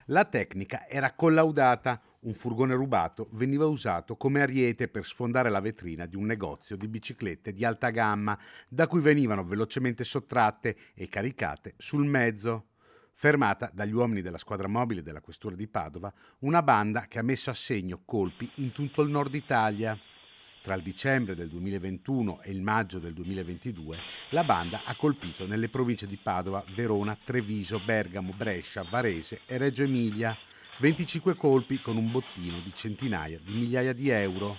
La tecnica era collaudata. Un furgone rubato veniva usato come ariete per sfondare la vetrina di un negozio di biciclette di alta gamma, da cui venivano velocemente sottratte e caricate sul mezzo. Fermata dagli uomini della squadra mobile della questura di Padova, una banda che ha messo a segno colpi in tutto il nord Italia. Tra il dicembre del 2021 e il maggio del 2022, la banda ha colpito nelle province di Padova, Verona, Treviso, Bergamo, Brescia, Varese e Reggio Emilia 25 colpi con un bottino di centinaia di migliaia di euro.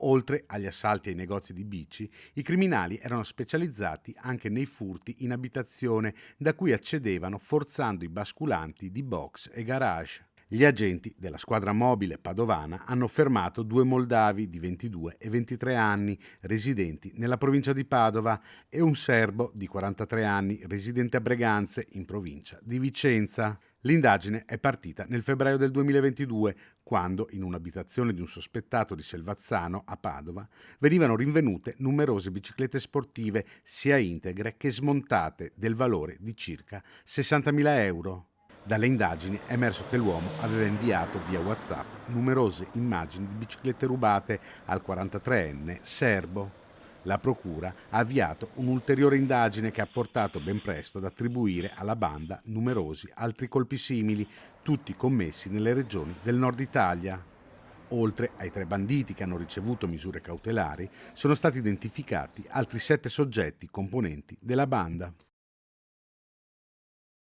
Oltre agli assalti ai negozi di bici, i criminali erano specializzati anche nei furti in abitazione, da cui accedevano forzando i basculanti di box e garage. Gli agenti della squadra mobile padovana hanno fermato due moldavi di 22 e 23 anni residenti nella provincia di Padova e un serbo di 43 anni residente a Breganze in provincia di Vicenza. L'indagine è partita nel febbraio del 2022, quando in un'abitazione di un sospettato di Selvazzano a Padova venivano rinvenute numerose biciclette sportive sia integre che smontate del valore di circa 60.000 euro. Dalle indagini è emerso che l'uomo aveva inviato via WhatsApp numerose immagini di biciclette rubate al 43enne serbo. La procura ha avviato un'ulteriore indagine che ha portato ben presto ad attribuire alla banda numerosi altri colpi simili, tutti commessi nelle regioni del nord Italia. Oltre ai 3 banditi che hanno ricevuto misure cautelari, sono stati identificati altri 7 soggetti componenti della banda.